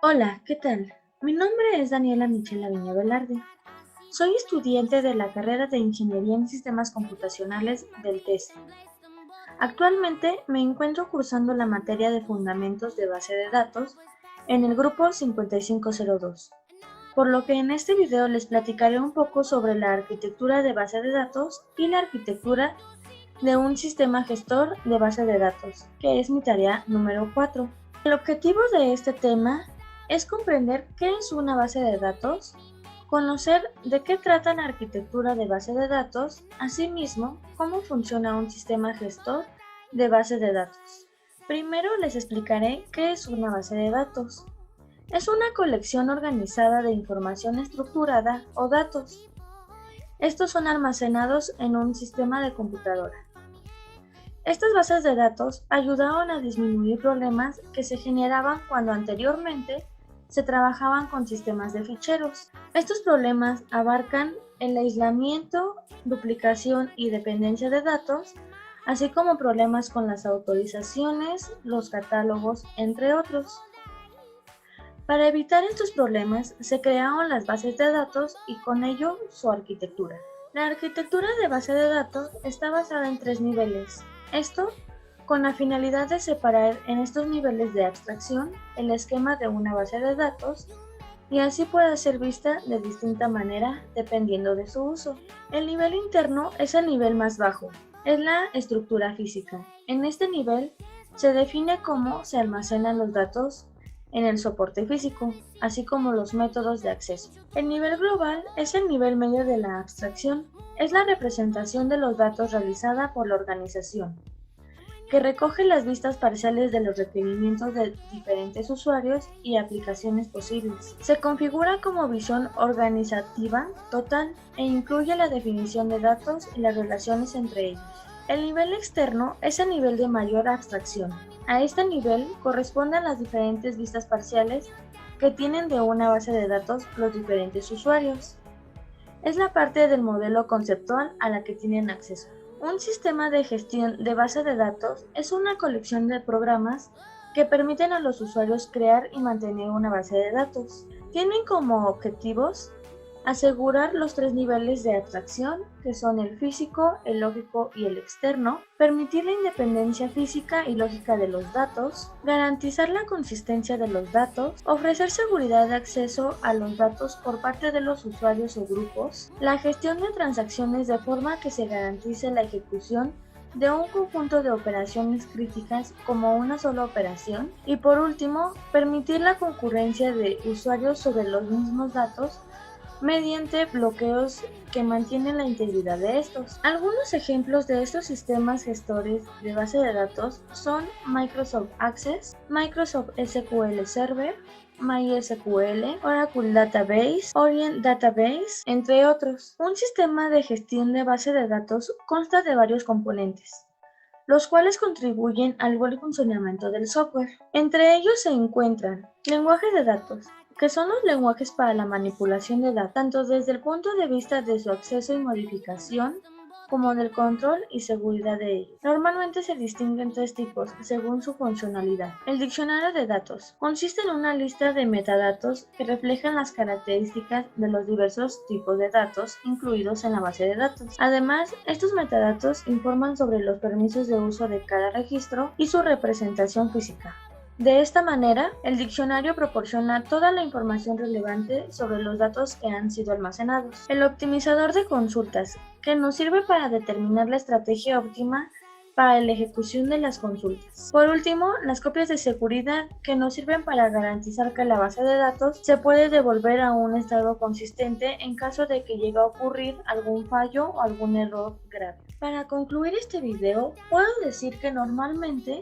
Hola, ¿qué tal? Mi nombre es Daniela Michela Viña Velarde. Soy estudiante de la carrera de Ingeniería en Sistemas Computacionales del TES. Actualmente me encuentro cursando la materia de Fundamentos de Base de Datos en el grupo 5502, por lo que en este video les platicaré un poco sobre la arquitectura de base de datos y la arquitectura de un sistema gestor de base de datos, que es mi tarea número 4. El objetivo de este tema es comprender qué es una base de datos, conocer de qué trata la arquitectura de base de datos, asimismo, cómo funciona un sistema gestor de base de datos. Primero les explicaré qué es una base de datos. Es una colección organizada de información estructurada o datos. Estos son almacenados en un sistema de computadora. Estas bases de datos ayudaron a disminuir problemas que se generaban cuando anteriormente se trabajaban con sistemas de ficheros. Estos problemas abarcan el aislamiento, duplicación y dependencia de datos, así como problemas con las autorizaciones, los catálogos, entre otros. Para evitar estos problemas, se crearon las bases de datos y con ello su arquitectura. La arquitectura de base de datos está basada en tres niveles. Esto con la finalidad de separar en estos niveles de abstracción el esquema de una base de datos y así pueda ser vista de distinta manera dependiendo de su uso. El nivel interno es el nivel más bajo, es la estructura física. En este nivel se define cómo se almacenan los datos en el soporte físico, así como los métodos de acceso. El nivel global es el nivel medio de la abstracción, es la representación de los datos realizada por la organización, que recoge las vistas parciales de los requerimientos de diferentes usuarios y aplicaciones posibles. Se configura como visión organizativa total e incluye la definición de datos y las relaciones entre ellos. El nivel externo es el nivel de mayor abstracción. A este nivel corresponden las diferentes vistas parciales que tienen de una base de datos los diferentes usuarios. Es la parte del modelo conceptual a la que tienen acceso. Un sistema de gestión de base de datos es una colección de programas que permiten a los usuarios crear y mantener una base de datos. Tienen como objetivos asegurar los tres niveles de abstracción, que son el físico, el lógico y el externo, permitir la independencia física y lógica de los datos, garantizar la consistencia de los datos, ofrecer seguridad de acceso a los datos por parte de los usuarios o grupos, la gestión de transacciones de forma que se garantice la ejecución de un conjunto de operaciones críticas como una sola operación y por último, permitir la concurrencia de usuarios sobre los mismos datos mediante bloqueos que mantienen la integridad de estos. Algunos ejemplos de estos sistemas gestores de base de datos son Microsoft Access, Microsoft SQL Server, MySQL, Oracle Database, Orient Database, entre otros. Un sistema de gestión de base de datos consta de varios componentes, los cuales contribuyen al buen funcionamiento del software. Entre ellos se encuentran lenguaje de datos, que son los lenguajes para la manipulación de datos, tanto desde el punto de vista de su acceso y modificación, como del control y seguridad de ellos. Normalmente se distinguen tres tipos según su funcionalidad. El diccionario de datos consiste en una lista de metadatos que reflejan las características de los diversos tipos de datos incluidos en la base de datos. Además, estos metadatos informan sobre los permisos de uso de cada registro y su representación física. De esta manera, el diccionario proporciona toda la información relevante sobre los datos que han sido almacenados. El optimizador de consultas, que nos sirve para determinar la estrategia óptima para la ejecución de las consultas. Por último, las copias de seguridad, que nos sirven para garantizar que la base de datos se puede devolver a un estado consistente en caso de que llegue a ocurrir algún fallo o algún error grave. Para concluir este video, puedo decir que normalmente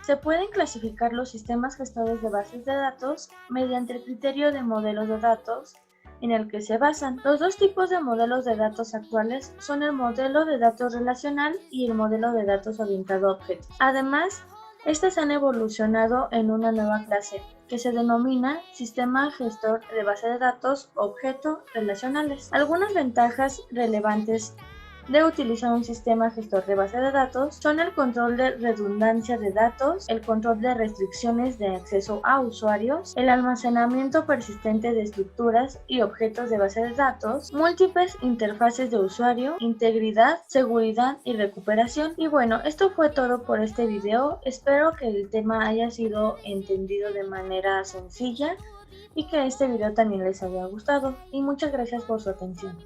se pueden clasificar los sistemas gestores de bases de datos mediante el criterio de modelos de datos en el que se basan. Los dos tipos de modelos de datos actuales son el modelo de datos relacional y el modelo de datos orientado a objetos. Además, estas han evolucionado en una nueva clase que se denomina sistema gestor de base de datos objeto relacionales. Algunas ventajas relevantes de utilizar un sistema gestor de base de datos son el control de redundancia de datos, el control de restricciones de acceso a usuarios, el almacenamiento persistente de estructuras y objetos de base de datos, múltiples interfaces de usuario, integridad, seguridad y recuperación. Y bueno, esto fue todo por este video. Espero que el tema haya sido entendido de manera sencilla y que este video también les haya gustado. Y muchas gracias por su atención.